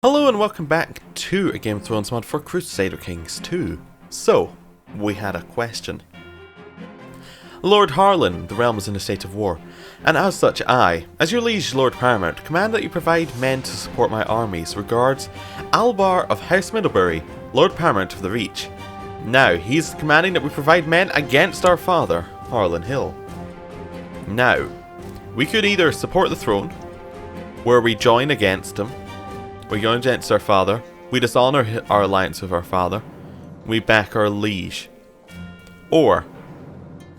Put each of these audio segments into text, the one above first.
Hello and welcome back to a Game of Thrones mod for Crusader Kings 2. So, we had a question. Lord Harlan, the realm is in a state of war, and as such I, as your liege Lord Paramount, command that you provide men to support my armies. Regards, Albar of House Middlebury, Lord Paramount of the Reach. Now, he's commanding that we provide men against our father, Harlan Hill. Now, we could either support the throne, where we join against him. We go against our father, we dishonour our alliance with our father, we back our liege. Or,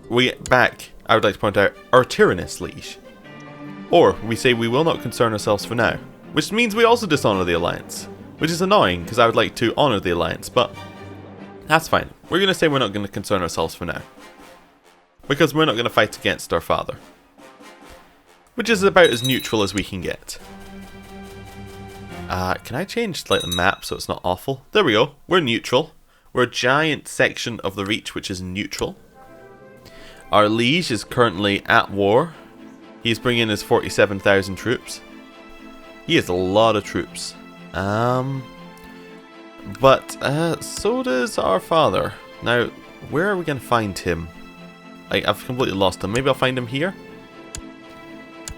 we back, I would like to point out, our tyrannous liege. Or, we say we will not concern ourselves for now, which means we also dishonour the alliance. Which is annoying, because I would like to honour the alliance, but that's fine. We're going to say we're not going to concern ourselves for now. Because we're not going to fight against our father. Which is about as neutral as we can get. Can I change like the map so it's not awful? There we go. We're neutral. We're a giant section of the Reach which is neutral. Our liege is currently at war. He's bringing his 47,000 troops. He has a lot of troops. But so does our father. Now, where are we going to find him? I've completely lost him. Maybe I'll find him here?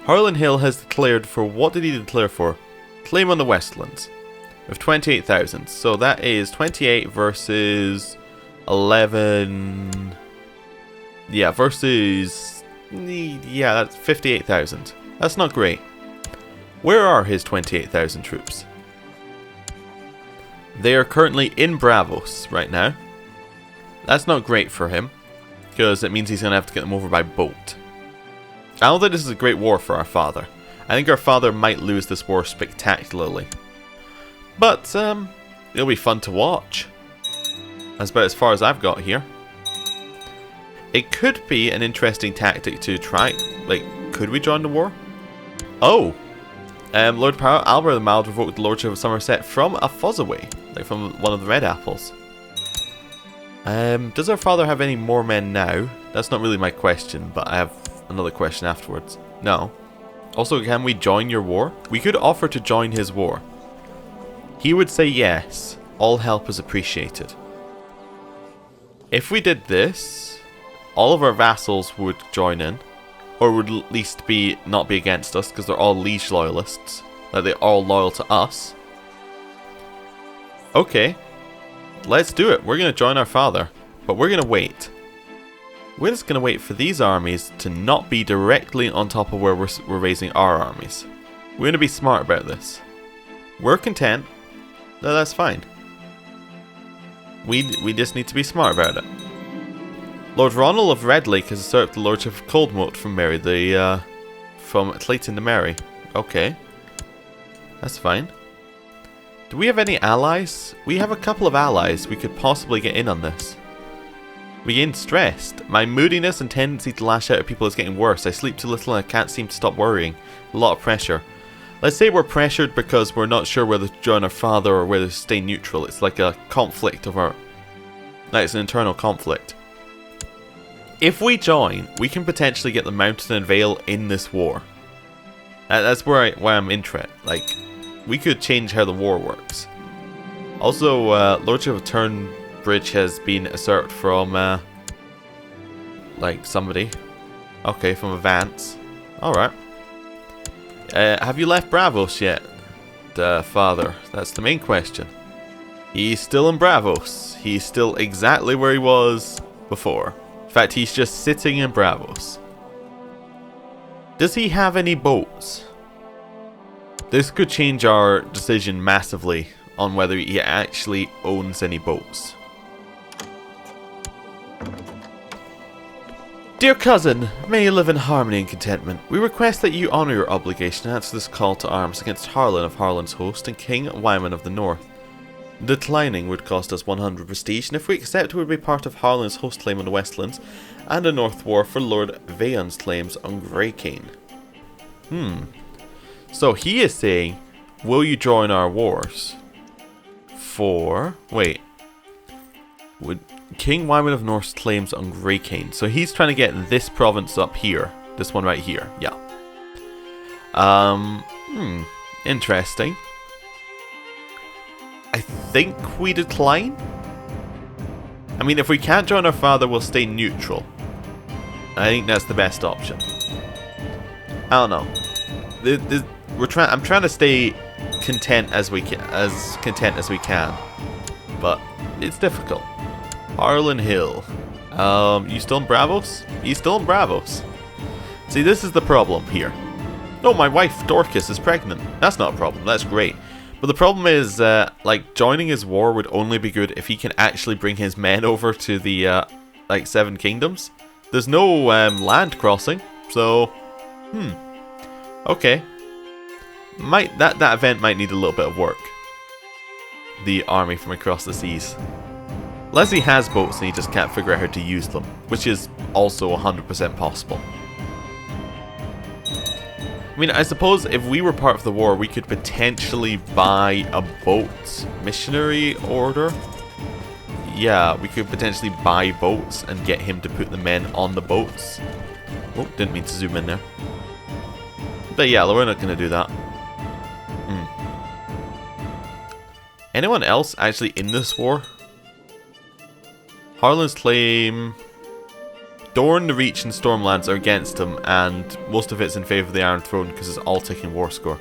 Harlan Hill has declared for... What did he declare for? Claim on the Westlands with 28,000. So that is 28 versus 11. Yeah, versus. Yeah, that's 58,000. That's not great. Where are his 28,000 troops? They are currently in Bravos right now. That's not great for him because it means he's going to have to get them over by boat. I don't think this is a great war for our father. I think our father might lose this war spectacularly. But, it'll be fun to watch. That's about as far as I've got here. It could be an interesting tactic to try. Like, could we join the war? Oh! Lord Albert the Mild revoked the Lordship of Somerset from a Fossoway. Like, from one of the Red Apples. Does our father have any more men now? That's not really my question, but I have another question afterwards. No. Also, can we join your war? We could offer to join his war. He would say yes. All help is appreciated. If we did this, all of our vassals would join in. Or would at least not be against us, because they're all liege loyalists. Like, they're all loyal to us. Okay. Let's do it. We're going to join our father. But we're going to wait. We're just going to wait for these armies to not be directly on top of where we're raising our armies. We're going to be smart about this. We're content. No, that's fine. We just need to be smart about it. Lord Ronald of Red Lake has usurped the Lordship of Coldmoat from Mary from Clayton to Mary. Okay. That's fine. Do we have any allies? We have a couple of allies. We could possibly get in on this. We gain stressed. My moodiness and tendency to lash out at people is getting worse. I sleep too little and I can't seem to stop worrying. A lot of pressure. Let's say we're pressured because we're not sure whether to join our father or whether to stay neutral. It's like a conflict of our... Like, it's an internal conflict. If we join, we can potentially get the Mountain and Vale in this war. That's where I'm interested. Like, we could change how the war works. Also, Lordship of Turnbridge has been usurped from, like, somebody. Okay, from Avance. Alright. Have you left Bravos yet, father? That's the main question. He's still in Bravos. He's still exactly where he was before. In fact, he's just sitting in Bravos. Does he have any boats? This could change our decision massively on whether he actually owns any boats. Dear cousin, may you live in harmony and contentment. We request that you honour your obligation and answer this call to arms against Harlan of Harlan's host and King Wyman of the North. Declining would cost us 100 prestige, and if we accept, it would be part of Harlan's host claim on the Westlands and a North war for Lord Vaon's claims on Grey Cane. So he is saying, will you join our wars? For... Wait. Would King Wyman of North's claims on Grey Cane. So he's trying to get this province up here. This one right here. Yeah. Interesting. think we decline. I mean, if we can't join our father, we'll stay neutral. I think that's the best option. I don't know. I'm trying to stay content as content as we can, but it's difficult. Harlan Hill. You still in Bravos? You still in Bravos? See, this is the problem here. No, my wife Dorcas is pregnant. That's not a problem. That's great. But the problem is, like, joining his war would only be good if he can actually bring his men over to the, like, Seven Kingdoms. There's no, land crossing, so, okay. That event might need a little bit of work. The army from across the seas. Leslie has boats and he just can't figure out how to use them, which is also 100% possible. I mean, I suppose if we were part of the war, we could potentially buy a boat missionary order. Yeah, we could potentially buy boats and get him to put the men on the boats. Oh, didn't mean to zoom in there. But yeah, we're not going to do that. Anyone else actually in this war? Harlan's claim... Dorne, the Reach, and Stormlands are against him, and most of it's in favour of the Iron Throne because it's all taking war score.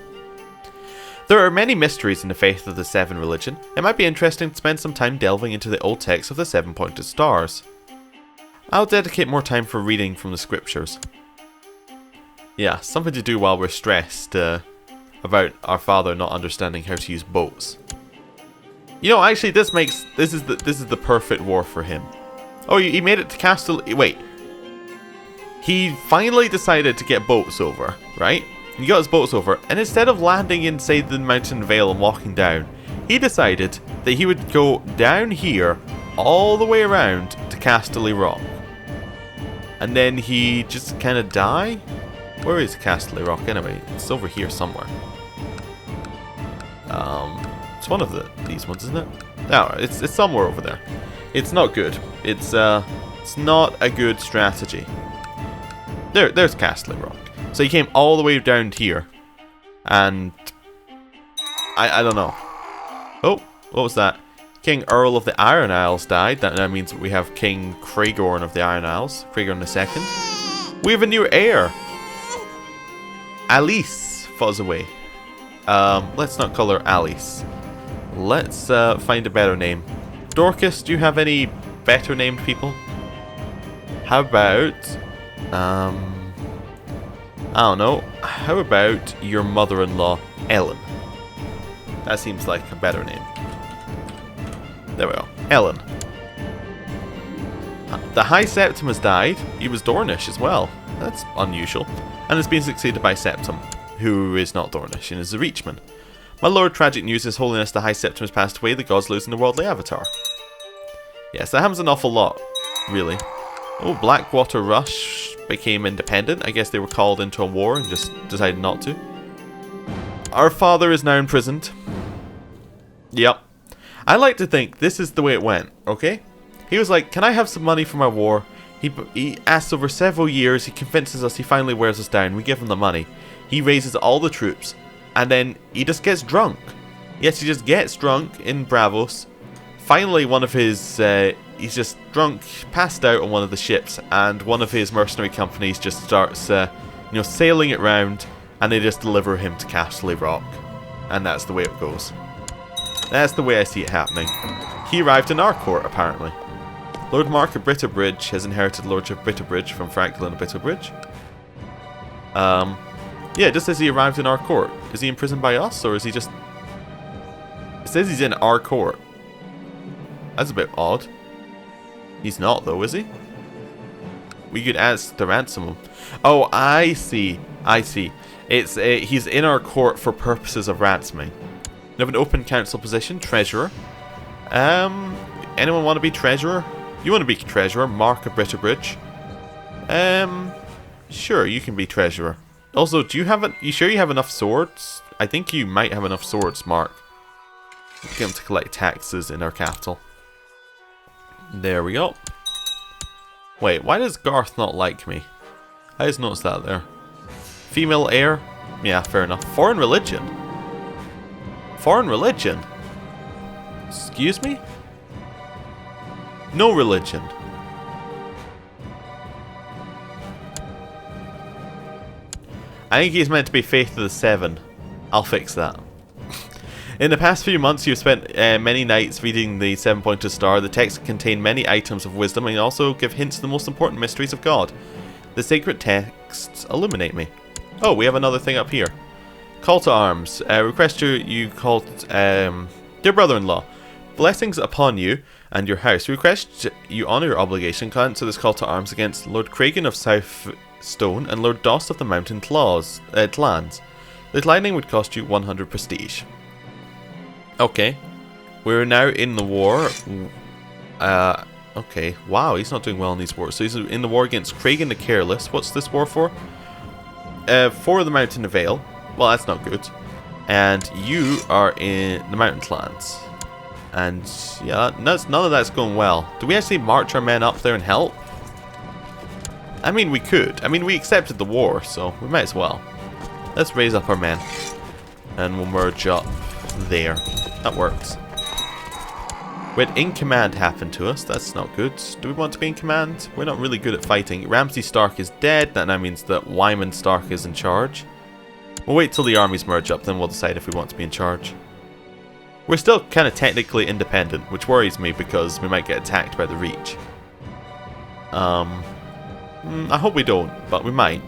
There are many mysteries in the faith of the Seven religion. It might be interesting to spend some time delving into the old text of the Seven-Pointed Stars. I'll dedicate more time for reading from the scriptures. Yeah, something to do while we're stressed about our father not understanding how to use boats. You know, actually, this is the perfect war for him. Oh, he made it to Castle. Wait. He finally decided to get boats over, right? He got his boats over, and instead of landing inside the Mountain Vale and walking down, he decided that he would go down here, all the way around to Casterly Rock. And then he just kind of die? Where is Casterly Rock anyway? It's over here somewhere. It's one of these ones, isn't it? No, it's somewhere over there. It's not good. It's not a good strategy. There's Casterly Rock. So he came all the way down here, and I don't know. Oh, what was that? King Earl of the Iron Isles died. That now means we have King Craigorn of the Iron Isles, Craigorn II. We have a new heir, Alice Fossoway. Let's not call her Alice. Let's find a better name. Dorcas, do you have any better named people? How about, I don't know. How about your mother-in-law, Ellen? That seems like a better name. There we go. Ellen. The High Septim has died. He was Dornish as well. That's unusual. And has been succeeded by Septim, who is not Dornish and is a Reachman. My lord, tragic news, His Holiness the High Septim has passed away, the gods losing the worldly avatar. Yes, that happens an awful lot, really. Oh, Blackwater Rush became independent. I guess they were called into a war and just decided not to. Our father is now imprisoned. Yep. I like to think this is the way it went, okay? He was like, can I have some money for my war? He asks over several years, he convinces us, he finally wears us down, we give him the money. He raises all the troops, and then he just gets drunk. Yes, he just gets drunk in Bravos. Finally, one of his, he's just drunk, passed out on one of the ships, and one of his mercenary companies just starts, sailing it round, and they just deliver him to Casterly Rock. And that's the way it goes. That's the way I see it happening. He arrived in our court, apparently. Lord Mark of Bitterbridge has inherited Lordship Bitterbridge from Franklin of Bitterbridge. Yeah, it just says he arrived in our court. Is he imprisoned by us, or is he just... It says he's in our court. That's a bit odd. He's not, though, is he? We could ask to ransom him. Oh, I see. I see. It's he's in our court for purposes of ransoming. We have an open council position, treasurer. Anyone want to be treasurer? You want to be treasurer, Mark of Bitterbridge. Sure, you can be treasurer. Also, you sure you have enough swords? I think you might have enough swords, Mark. Get him to collect taxes in our capital. There we go. Wait, why does Garth not like me? I just noticed that there. Female heir? Yeah, fair enough. Foreign religion? Foreign religion? Excuse me? No religion. I think he's meant to be Faith of the Seven. I'll fix that. In the past few months, you've spent many nights reading the 7-pointed star. The text contain many items of wisdom and also give hints to the most important mysteries of God. The sacred texts illuminate me. Oh, we have another thing up here. Call to arms. Request you call... Dear brother-in-law, blessings upon you and your house. Request you honour your obligation. Answer this call to arms against Lord Kragan of Southstone and Lord Dost of the Mountain Clans. This lightning would cost you 100 prestige. Okay. We're now in the war. Okay. Wow, he's not doing well in these wars. So he's in the war against Kragan the Careless. What's this war for? For the Mountain of Vale. Well, that's not good. And you are in the Mountain Clans. And yeah, none of that's going well. Do we actually march our men up there and help? I mean, we could. I mean, we accepted the war, so we might as well. Let's raise up our men. And we'll merge up there. That works. We had in command happen to us. That's not good. Do we want to be in command? We're not really good at fighting. Ramsay Stark is dead. That now means that Wyman Stark is in charge. We'll wait till the armies merge up, then we'll decide if we want to be in charge. We're still kind of technically independent, which worries me because we might get attacked by the Reach. I hope we don't, but we might.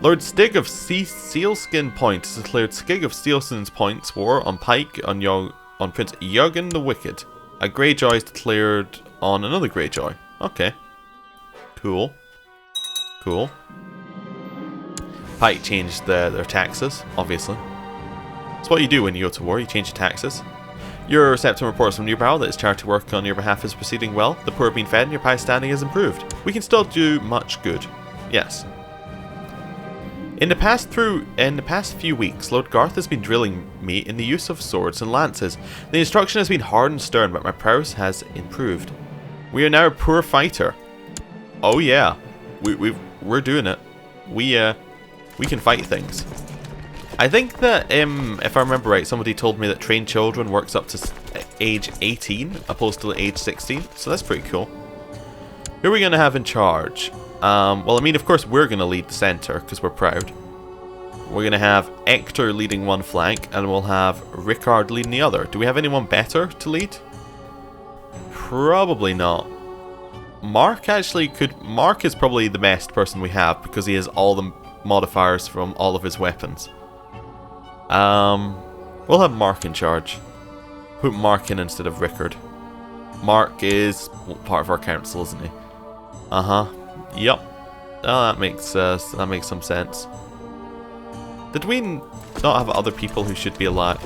Lord Stig of Sealskin Point has declared Stig of Sealskin's Point's war on Pike on Prince Jurgen the Wicked. A Greyjoy is declared on another Greyjoy. Okay. Cool. Cool. Pike changed their taxes, obviously. It's what you do when you go to war, you change your taxes. Your Septum reports from Newbarrow that his charity work on your behalf is proceeding well. The poor are being fed and your pie standing has improved. We can still do much good. Yes. In the past few weeks, Lord Garth has been drilling me in the use of swords and lances. The instruction has been hard and stern, but my prowess has improved. We are now a poor fighter. Oh yeah, we're doing it. We can fight things. I think that if I remember right, somebody told me that trained children works up to age 18 opposed to age 16, so that's pretty cool. Who are we gonna have in charge? Well, I mean, of course, we're going to lead the center, because we're proud. We're going to have Ector leading one flank, and we'll have Rickard leading the other. Do we have anyone better to lead? Probably not. Mark actually could... Mark is probably the best person we have, because he has all the modifiers from all of his weapons. We'll have Mark in charge. Put Mark in instead of Rickard. Mark is part of our council, isn't he? Uh-huh. Yep. Oh, that makes some sense. Did we not have other people who should be alive?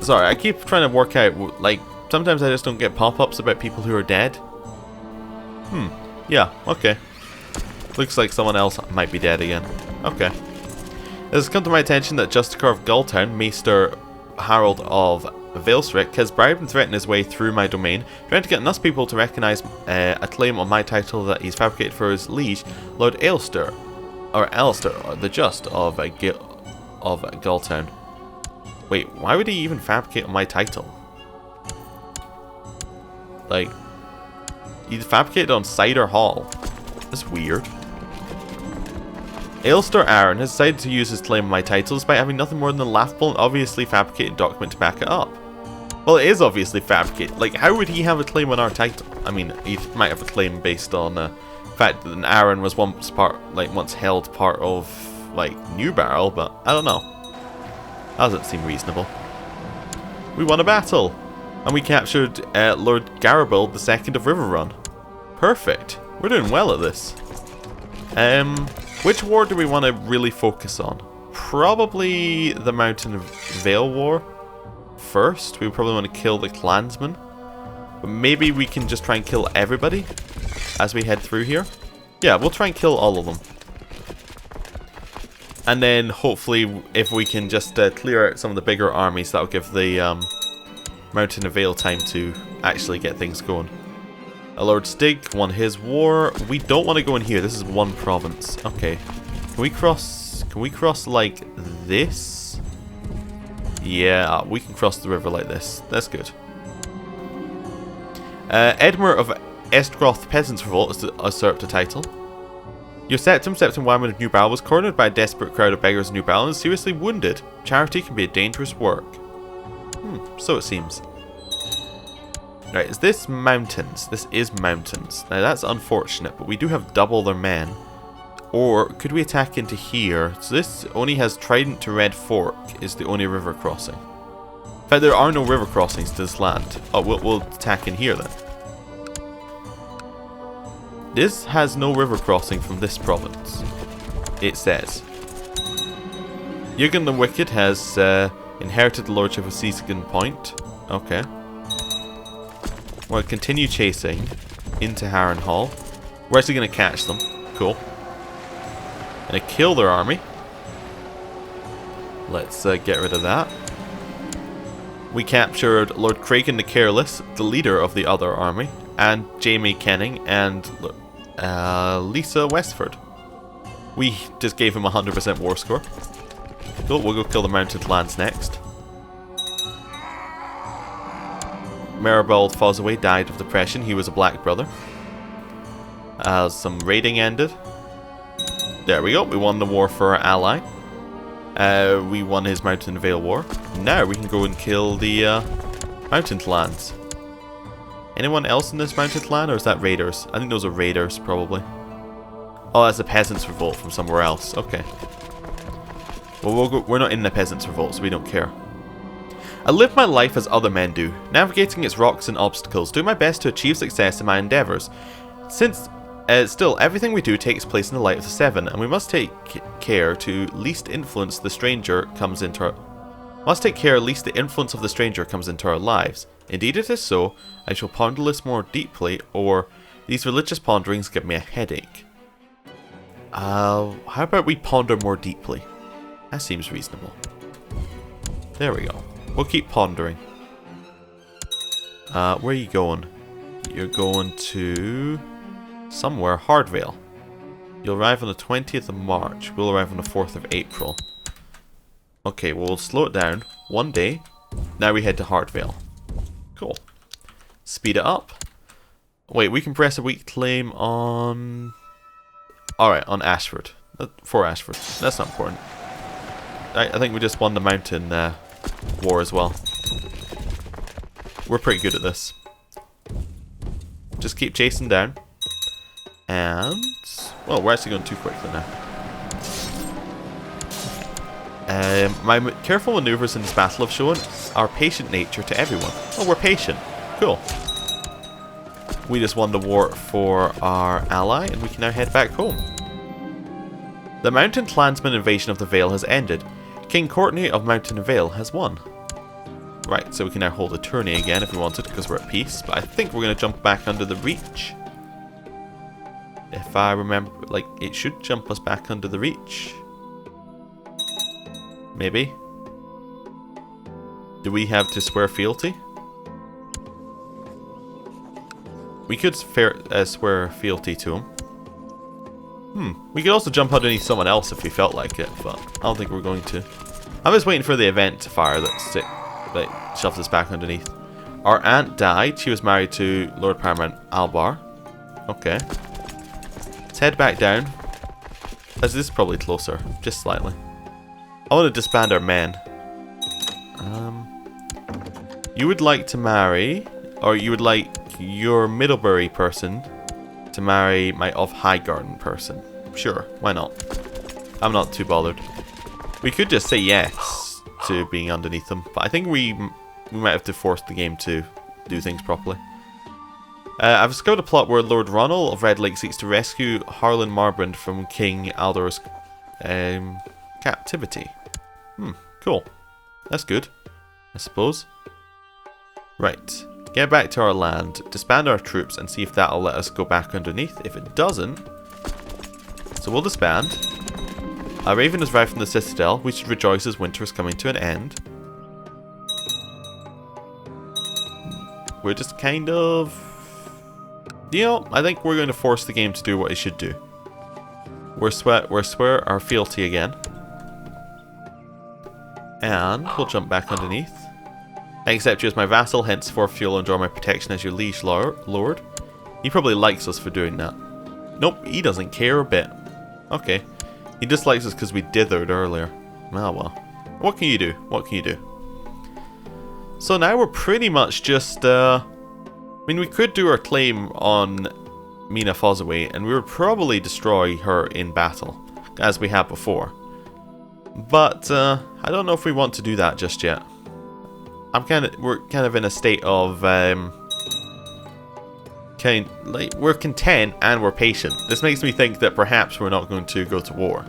Sorry, I keep trying to work out, like, sometimes I just don't get pop-ups about people who are dead. Yeah, okay. Looks like someone else might be dead again. Okay. It has come to my attention that Justicar of Gulltown, Maester Harold of Valesric, has bribed and threatened his way through my domain, trying to get enough people to recognise a claim on my title that he's fabricated for his liege, Lord Alistair, or the Just of Gulltown. Wait, why would he even fabricate on my title? Like, he fabricated on Cider Hall. That's weird. Alistair Aaron has decided to use his claim on my title despite having nothing more than a laughable and obviously fabricated document to back it up. Well, it is obviously fabricated. Like, how would he have a claim on our title? I mean, he might have a claim based on the fact that Aaron was once held part of, like, Newbarrow, but I don't know. That doesn't seem reasonable. We won a battle! And we captured Lord Garibald II of Riverrun. Perfect. We're doing well at this. Which war do we want to really focus on? Probably the Mountain of Vale War first. We probably want to kill the clansmen. But maybe we can just try and kill everybody as we head through here. Yeah, we'll try and kill all of them. And then hopefully if we can just clear out some of the bigger armies, that'll give the Mountain of Vale time to actually get things going. Lord Stig won his war. We don't want to go in here. This is one province. Okay. Can we cross like this? Yeah, we can cross the river like this. That's good. Edmure of Estroth Peasants Revolt is to usurp the title. Your Septim Wyman of New Battle was cornered by a desperate crowd of beggars in New Battle and is seriously wounded. Charity can be a dangerous work. So it seems. Right, is this mountains? This is mountains. Now that's unfortunate, but we do have double their men. Or could we attack into here? So this only has Trident to Red Fork, is the only river crossing. In fact, there are no river crossings to this land. Oh, we'll attack in here then. This has no river crossing from this province. It says. Yugen the Wicked has inherited the lordship of Seasigan Point. Okay. We'll continue chasing into Harrenhal. We're actually going to catch them. Cool. Gonna kill their army. Let's get rid of that. We captured Lord Kraken the Careless, the leader of the other army, and Jaime Kenning and Lisa Westford. We just gave him 100% war score. Cool, we'll go kill the Mounted Lands next. Maribald Fossoway died of depression. He was a black brother. Some raiding ended. There we go. We won the war for our ally. We won his Mountain Vale War. Now we can go and kill the Mountain Lands. Anyone else in this Mountain Land, or is that raiders? I think those are raiders, probably. Oh, that's a Peasants' Revolt from somewhere else. Okay. Well, we're not in the Peasants' Revolt, so we don't care. I live my life as other men do, navigating its rocks and obstacles, doing my best to achieve success in my endeavours. Still, everything we do takes place in the light of the Seven, and we must take care to least influence the stranger comes into our... Must take care lest the influence of the stranger comes into our lives. Indeed it is so, I shall ponder this more deeply, or these religious ponderings give me a headache. How about we ponder more deeply? That seems reasonable. There we go. We'll keep pondering. Where are you going? You're going to... somewhere. Hardvale. You'll arrive on the 20th of March. We'll arrive on the 4th of April. Okay, well, we'll slow it down. 1 day. Now we head to Hardvale. Cool. Speed it up. Wait, we can press a weak claim on... Alright, on Ashford. For Ashford. That's not important. I think we just won the mountain war as well. We're pretty good at this. Just keep chasing down. And... well, we're actually going too quickly now. My careful maneuvers in this battle have shown our patient nature to everyone. Oh, we're patient. Cool. We just won the war for our ally, and we can now head back home. The Mountain Clansman invasion of the Vale has ended. King Courtney of Mountain Vale has won. Right, so we can now hold a tourney again if we wanted, because we're at peace. But I think we're going to jump back under the Reach. If I remember, like, it should jump us back under the Reach. Maybe. Do we have to swear fealty? We could swear fealty to him. We could also jump underneath someone else if we felt like it, but I don't think we're going to. I'm just waiting for the event to fire that shoves us back underneath. Our aunt died. She was married to Lord Paramount Albar. Okay. Let's head back down. As this is probably closer, just slightly. I want to disband our men. You would like to marry, or you would like your Middlebury person to marry my of Highgarden person. Sure, why not? I'm not too bothered. We could just say yes to being underneath them, but I think we might have to force the game to do things properly. I've discovered a plot where Lord Ronald of Red Lake seeks to rescue Harlan Marbrand from King Aldor's captivity. Cool. That's good, I suppose. Right. Get back to our land, disband our troops, and see if that'll let us go back underneath. If it doesn't... so we'll disband. Our Raven has arrived from the Citadel. We should rejoice as winter is coming to an end. We're just kind of... you know, I think we're going to force the game to do what it should do. We're swear our fealty again. And we'll jump back underneath. I accept you as my vassal, henceforth you'll enjoy my protection as your liege lord. He probably likes us for doing that. Nope, he doesn't care a bit. Okay. He dislikes us because we dithered earlier. Ah well. What can you do? What can you do? So now we're pretty much just, I mean, we could do our claim on Mina Fossoway, and we would probably destroy her in battle, as we have before. But, I don't know if we want to do that just yet. We're kind of in a state of, we're content and we're patient. This makes me think that perhaps we're not going to go to war.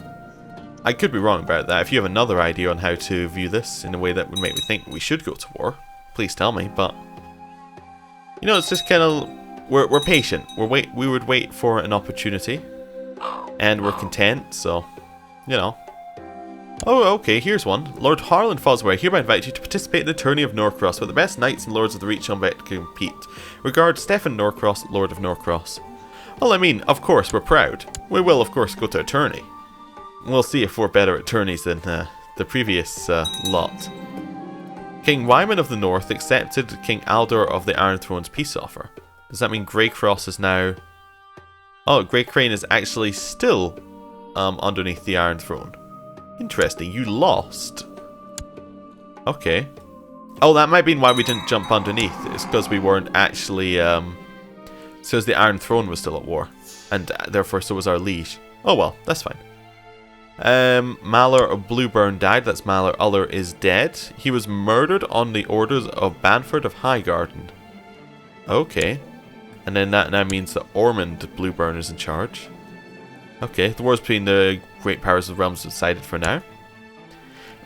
I could be wrong about that. If you have another idea on how to view this in a way that would make me think we should go to war, please tell me. But you know, it's just kind of we're patient. We would wait for an opportunity, and we're content. So, you know. Oh, okay. Here's one. Lord Harlan Fossoway, I hereby invite you to participate in the tourney of Norcross, where the best knights and lords of the Reach on bet compete. Regards, Stefan Norcross, Lord of Norcross. Well, I mean, of course, we're proud. We will, of course, go to a tourney. We'll see if we're better at tourneys than the previous lot. King Wyman of the North accepted King Aldor of the Iron Throne's peace offer. Does that mean Greycross is now... Oh, Grey Crane is actually still underneath the Iron Throne. Interesting, you lost. Okay. Oh, that might be why we didn't jump underneath. It's because we weren't actually... so the Iron Throne was still at war. And therefore so was our liege. Oh well, that's fine. Malor of Blueburn died. That's Malor. Uller is dead. He was murdered on the orders of Banford of Highgarden. Okay. And then that now means that Ormond Blueburn is in charge. Okay, the wars between the great powers of the realms is decided for now.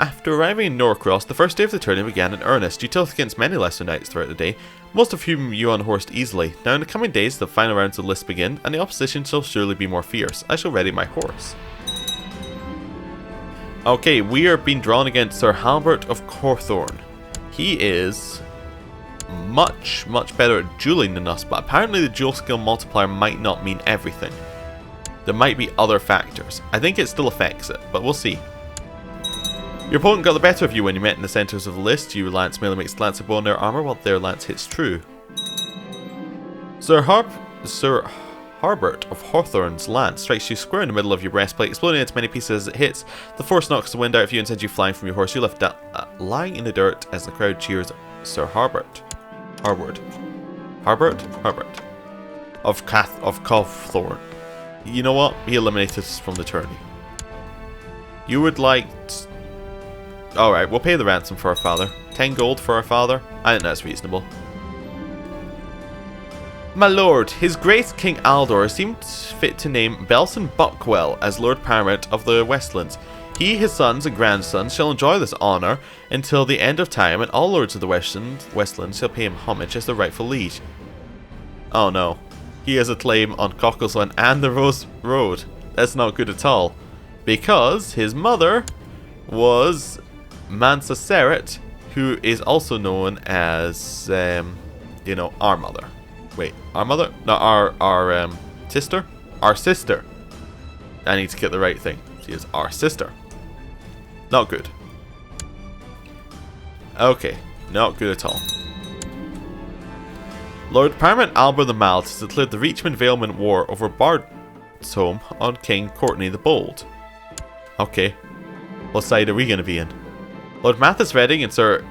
After arriving in Norcross, the first day of the tourney began in earnest. You tilted against many lesser knights throughout the day, most of whom you unhorsed easily. Now in the coming days, the final rounds of the list begin, and the opposition shall surely be more fierce. I shall ready my horse. Okay, we are being drawn against Sir Halbert of Cawthorne. He is much better at dueling than us, but apparently the duel skill multiplier might not mean everything. There might be other factors. I think it still affects it, but we'll see. Your opponent got the better of you when you met in the centres of the list. You lance merely makes lance bow on their armour while their lance hits true. Sir Harbert of Hawthorne's lance strikes you square in the middle of your breastplate, exploding into many pieces as it hits. The force knocks the wind out of you and sends you flying from your horse. You left lying in the dirt as the crowd cheers Sir Harbert. Harbert of Cawthorne. You know what? He eliminated us from the tourney. You would like... Alright, we'll pay the ransom for our father. 10 gold for our father? I think that's reasonable. My lord, His Grace King Aldor seemed fit to name Belson Buckwell as Lord Paramount of the Westlands. He, his sons and grandsons shall enjoy this honour until the end of time, and all lords of the Westlands shall pay him homage as the rightful liege. Oh no. He has a claim on Cocklesland and the Rose Road. That's not good at all. Because his mother was Mansa Seret, who is also known as, you know, our mother. Wait, our mother? No, our sister? Our sister. I need to get the right thing. She is our sister. Not good. Okay, not good at all. Lord Paramount Albert the Mild has declared the Reachman-Vailment War over Bardsholm on King Courtney the Bold. Okay, what side are we going to be in? Lord Mathis Redding and Sir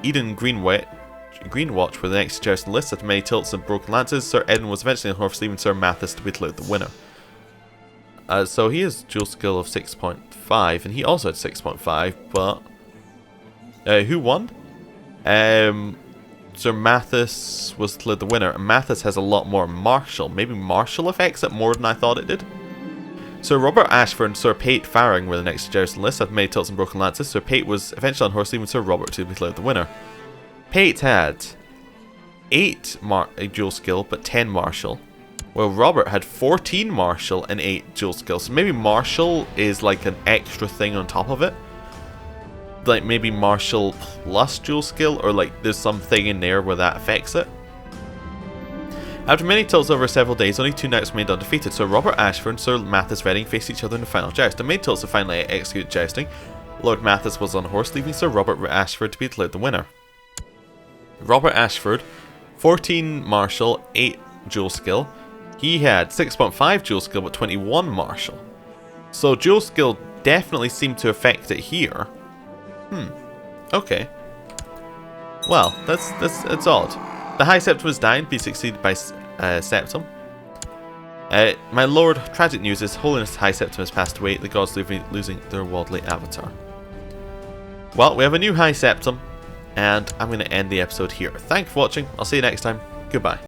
Eden Greenwatch were the next suggested list after many tilts and broken lances. Sir Eden was eventually on horse, leaving Sir Mathis to be declared the winner. So he has dual skill of 6.5, and he also had 6.5, but who won? Sir Mathis was declared the winner, and Mathis has a lot more martial. Maybe martial affects it more than I thought it did. Sir Robert Ashford and Sir Pate Farring were the next suggested list after many tilts and broken lances. Sir Pate was eventually on horse, leaving Sir Robert to be declared the winner. Pate had 8 dual skill, but 10 martial. Well, Robert had 14 martial and 8 dual skill. So maybe martial is like an extra thing on top of it. Like maybe martial plus dual skill, or like there's something in there where that affects it. After many tilts over several days, only 2 knights remained undefeated. So Robert Ashford and Sir Mathis Redding faced each other in the final joust. The main tilts have finally executed jousting. Lord Mathis was on horse, leaving Sir Robert Ashford to be declared the winner. Robert Ashford, 14 martial, 8 dual skill. He had 6.5 dual skill but 21 martial. So dual skill definitely seemed to affect it here. Okay. Well, that's odd. The High Septim was dying, be succeeded by Septim. My lord, tragic news is Holiness High Septim has passed away, the gods losing their worldly avatar. Well, we have a new High Septim, and I'm going to end the episode here. Thanks for watching, I'll see you next time, goodbye.